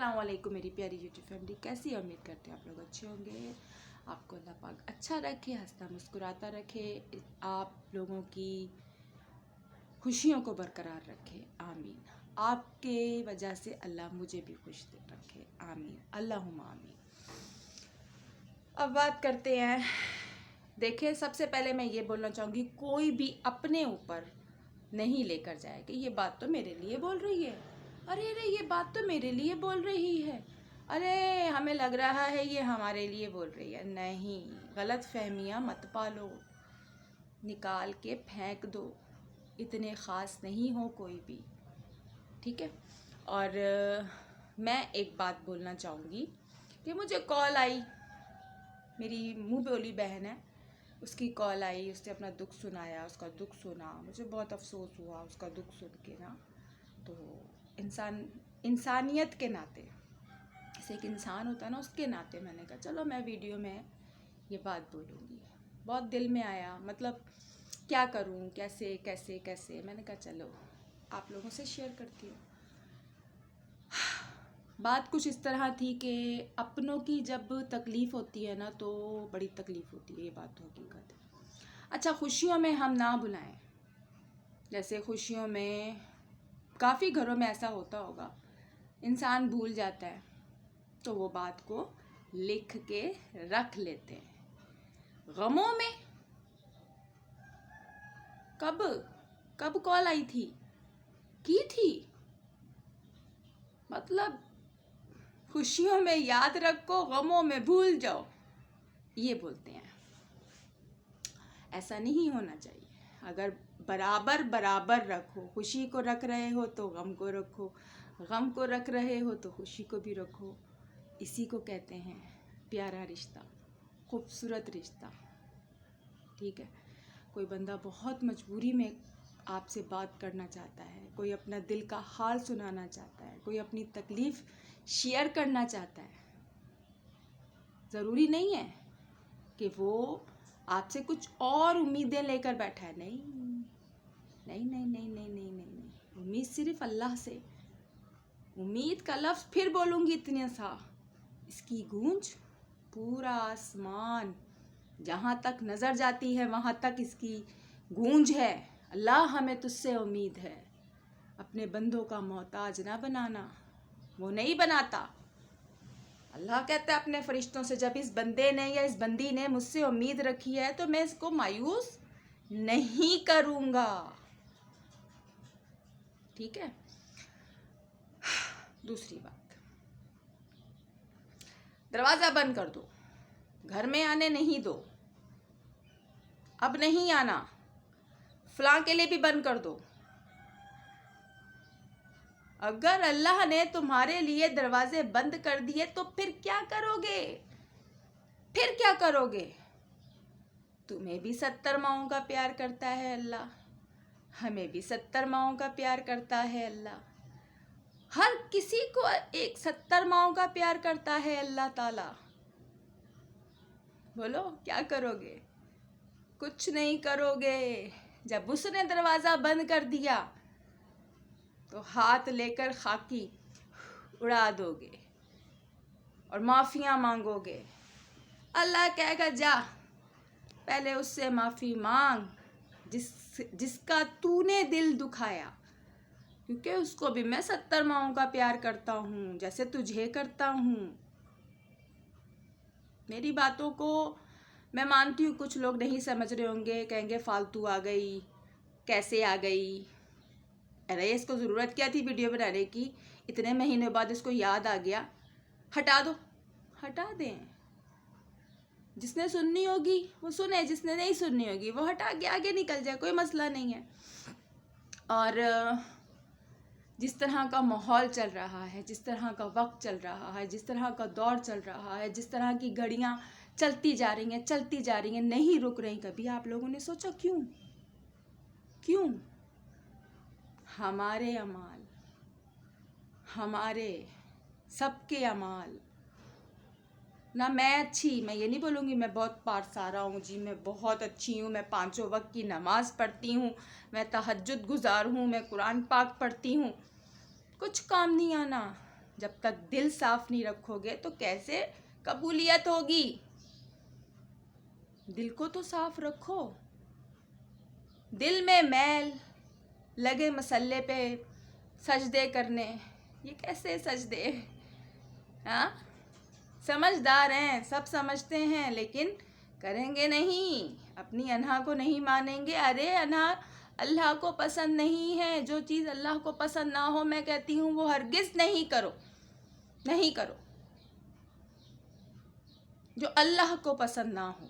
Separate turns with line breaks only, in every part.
अस्सलाम वालेकुम मेरी प्यारी यूट्यूब फैमिली, कैसी है? उम्मीद करते हैं आप लोग अच्छे होंगे। आपको अल्लाह पाक अच्छा रखे, हंसता मुस्कुराता रखे, आप लोगों की खुशियों को बरकरार रखे, आमीन। आपके वजह से अल्लाह मुझे भी खुश रखे, आमीन, अल्लाहुम्मा आमीन। अब बात करते हैं। देखिए, सबसे पहले मैं ये बोलना चाहूँगी, कोई भी अपने ऊपर नहीं लेकर जाए कि ये बात तो मेरे लिए बोल रही है, अरे अरे ये बात तो मेरे लिए बोल रही है, अरे हमें लग रहा है ये हमारे लिए बोल रही है। नहीं, गलत फहमियाँ मत पालो, निकाल के फेंक दो। इतने ख़ास नहीं हो कोई भी, ठीक है। और मैं एक बात बोलना चाहूँगी कि मुझे कॉल आई, मेरी मुँह बोली बहन है, उसकी कॉल आई, उसने अपना दुख सुनाया, उसका दुख सुना, मुझे बहुत अफसोस हुआ उसका दुख सुन के ना। तो इंसानियत के नाते, जैसे एक इंसान होता है ना, उसके नाते मैंने कहा चलो मैं वीडियो में ये बात बोलूँगी। बहुत दिल में आया, मतलब क्या करूँ, कैसे कैसे कैसे, मैंने कहा चलो आप लोगों से शेयर करती हूँ। बात कुछ इस तरह थी कि अपनों की जब तकलीफ़ होती है ना तो बड़ी तकलीफ़ होती है, ये बात तो हकीकत है। अच्छा, खुशियों में हम ना बुलाएं, जैसे खुशियों में काफ़ी घरों में ऐसा होता होगा, इंसान भूल जाता है तो वो बात को लिख के रख लेते हैं। गमों में कब कब कॉल आई थी, की थी, मतलब खुशियों में याद रखो, गमों में भूल जाओ, ये बोलते हैं। ऐसा नहीं होना चाहिए। अगर बराबर बराबर रखो, खुशी को रख रहे हो तो गम को रखो, गम को रख रहे हो तो खुशी को भी रखो। इसी को कहते हैं प्यारा रिश्ता, खूबसूरत रिश्ता, ठीक है। कोई बंदा बहुत मजबूरी में आपसे बात करना चाहता है, कोई अपना दिल का हाल सुनाना चाहता है, कोई अपनी तकलीफ़ शेयर करना चाहता है, ज़रूरी नहीं है कि वो आपसे कुछ और उम्मीदें लेकर बैठा है। नहीं नहीं नहीं नहीं नहीं नहीं नहीं नहीं, उम्मीद सिर्फ अल्लाह से। उम्मीद का लफ्ज़ फिर बोलूँगी इतने सा, इसकी गूंज पूरा आसमान, जहाँ तक नज़र जाती है वहाँ तक इसकी गूंज है। अल्लाह हमें तुझसे उम्मीद है, अपने बंदों का मोहताज ना बनाना, वो नहीं बनाता। अल्लाह कहता है अपने फरिश्तों से, जब इस बंदे ने या इस बंदी ने मुझसे उम्मीद रखी है तो मैं इसको मायूस नहीं करूँगा, ठीक है। दूसरी बात, दरवाज़ा बंद कर दो, घर में आने नहीं दो, अब नहीं आना, फलां के लिए भी बंद कर दो। अगर अल्लाह ने तुम्हारे लिए दरवाजे बंद कर दिए तो फिर क्या करोगे? फिर क्या करोगे? तुम्हें भी 70 माओं का प्यार करता है अल्लाह, हमें भी 70 माओं का प्यार करता है अल्लाह, हर किसी को एक 70 माओं का प्यार करता है अल्लाह ताला। बोलो क्या करोगे? कुछ नहीं करोगे। जब उसने दरवाज़ा बंद कर दिया तो हाथ लेकर खाकी उड़ा दोगे और माफ़ियाँ मांगोगे। अल्लाह कहेगा जा पहले उससे माफ़ी मांग जिसका तूने दिल दुखाया, क्योंकि उसको भी मैं 70 माओं का प्यार करता हूँ जैसे तुझे करता हूँ। मेरी बातों को मैं मानती हूँ, कुछ लोग नहीं समझ रहे होंगे, कहेंगे फालतू आ गई, कैसे आ गई, अरे इसको ज़रूरत क्या थी वीडियो बनाने की, इतने महीने बाद इसको याद आ गया, हटा दो। हटा दें, जिसने सुननी होगी वो सुने, जिसने नहीं सुननी होगी वो हटा के आगे निकल जाए, कोई मसला नहीं है। और जिस तरह का माहौल चल रहा है, जिस तरह का वक्त चल रहा है, जिस तरह का दौर चल रहा है, जिस तरह की घड़ियाँ चलती जा रही हैं, चलती जा रही हैं, नहीं रुक रही। कभी आप लोगों ने सोचा क्यों? क्यों? हमारे अमाल, हमारे सबके अमाल ना, मैं अच्छी, मैं ये नहीं बोलूँगी मैं बहुत पारसारा हूँ जी, मैं बहुत अच्छी हूँ, मैं 5 वक्त की नमाज़ पढ़ती हूँ, मैं तहज्जुद गुज़ार हूँ, मैं कुरान पाक पढ़ती हूँ, कुछ काम नहीं आना। जब तक दिल साफ नहीं रखोगे तो कैसे कबूलियत होगी? दिल को तो साफ रखो। दिल में मैल, लगे मसल्ले पे सजदे करने, ये कैसे सजदे? हाँ, समझदार हैं, सब समझते हैं, लेकिन करेंगे नहीं, अपनी अनहा को नहीं मानेंगे। अरे अनहा अल्लाह को पसंद नहीं है। जो चीज़ अल्लाह को पसंद ना हो, मैं कहती हूँ वो हरगिज़ नहीं करो, नहीं करो। जो अल्लाह को पसंद ना हो।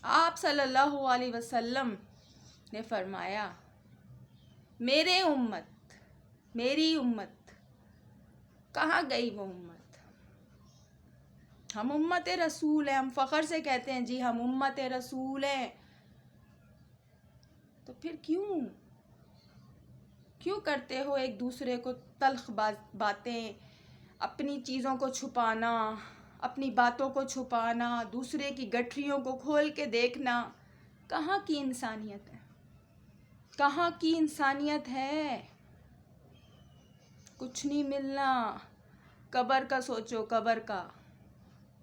आप सल्लल्लाहु अलैहि वसल्लम ने फरमाया, मेरी उम्मत कहाँ गई वो उम्मत? हम उम्मत रसूल हैं, हम फ़ख्र से कहते हैं जी हम उम्मत रसूल हैं। तो फिर क्यों करते हो एक दूसरे को तल्ख बातें, अपनी चीज़ों को छुपाना, अपनी बातों को छुपाना, दूसरे की गठरियों को खोल के देखना? कहाँ की इंसानियत है? कहाँ की इंसानियत है? कुछ नहीं मिलना। कब्र का सोचो,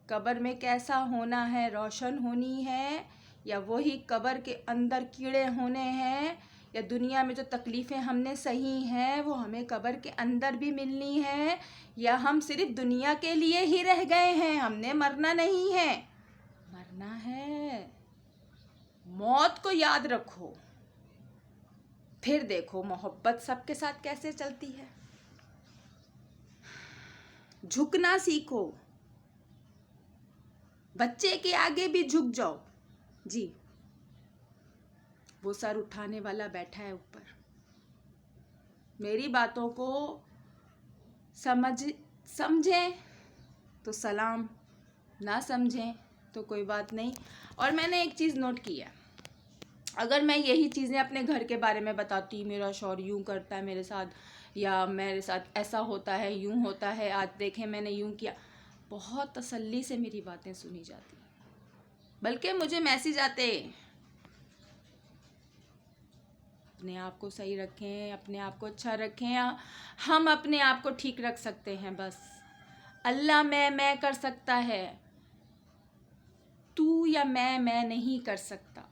कब्र में कैसा होना है? रोशन होनी है या वही कब्र के अंदर कीड़े होने हैं? या दुनिया में जो तकलीफ़ें हमने सही हैं वो हमें कब्र के अंदर भी मिलनी है? या हम सिर्फ दुनिया के लिए ही रह गए हैं, हमने मरना नहीं है? मरना है। मौत को याद रखो, फिर देखो मोहब्बत सबके साथ कैसे चलती है। झुकना सीखो, बच्चे के आगे भी झुक जाओ। जी, वो सर उठाने वाला बैठा है ऊपर। मेरी बातों को समझें तो सलाम, ना समझें तो कोई बात नहीं। और मैंने एक चीज़ नोट की है, अगर मैं यही चीज़ें अपने घर के बारे में बताती, मेरा शौहर यूँ करता है मेरे साथ, या मेरे साथ ऐसा होता है, यूँ होता है, आज देखें मैंने यूँ किया, बहुत तसल्ली से मेरी बातें सुनी जाती, बल्कि मुझे मैसेज आते, अपने आप को सही रखें, अपने आप को अच्छा रखें। हम अपने आप को ठीक रख सकते हैं बस। अल्लाह मैं कर सकता है, तू या मैं नहीं कर सकता,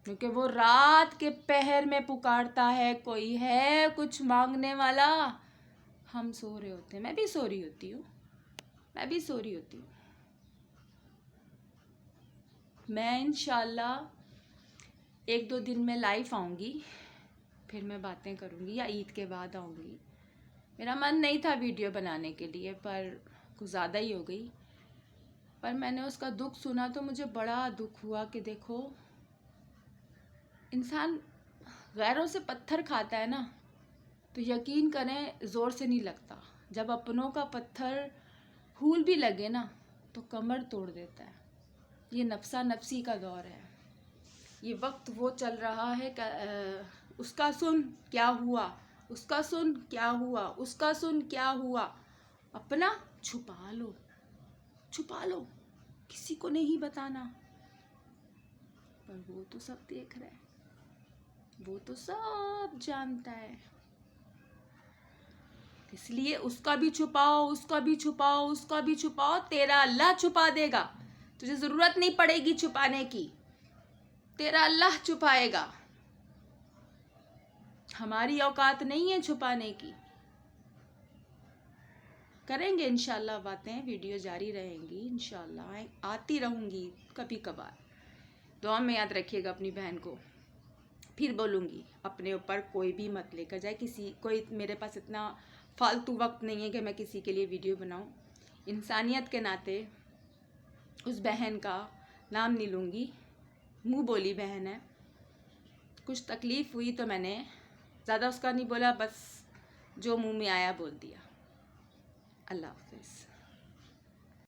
क्योंकि वो रात के पहर में पुकारता है, कोई है कुछ मांगने वाला। हम सो रहे होते हैं, मैं भी सो रही होती हूँ। मैं इंशाल्लाह 1-2 दिन में लाइव आऊँगी, फिर मैं बातें करूँगी, या ईद के बाद आऊँगी। मेरा मन नहीं था वीडियो बनाने के लिए, पर कुछ ज़्यादा ही हो गई। पर मैंने उसका दुख सुना तो मुझे बड़ा दुख हुआ कि देखो, इंसान गैरों से पत्थर खाता है ना, तो यकीन करें ज़ोर से नहीं लगता। जब अपनों का पत्थर फूल भी लगे ना तो कमर तोड़ देता है। ये नफसा नफसी का दौर है। ये वक्त वो चल रहा है कि उसका सुन क्या हुआ, उसका सुन क्या हुआ, उसका सुन क्या हुआ। अपना छुपा लो, किसी को नहीं बताना। पर वो तो सब देख रहा है, वो तो सब जानता है। इसलिए उसका भी छुपाओ, तेरा अल्लाह छुपा देगा। तुझे ज़रूरत नहीं पड़ेगी छुपाने की, तेरा अल्लाह छुपाएगा। हमारी औकात नहीं है छुपाने की। करेंगे इंशाल्लाह बातें, वीडियो जारी रहेंगी इंशाल्लाह, आती रहूँगी कभी कभार। दुआ में याद रखिएगा अपनी बहन को। फिर बोलूँगी, अपने ऊपर कोई भी मत लेकर जाए, कोई मेरे पास इतना फालतू वक्त नहीं है कि मैं किसी के लिए वीडियो बनाऊँ। इंसानियत के नाते उस बहन का नाम नहीं लूँगी, मुँह बोली बहन है। कुछ तकलीफ़ हुई तो मैंने ज़्यादा उसका नहीं बोला, बस जो मुँह में आया बोल दिया। अल्लाह हाफ़िज़।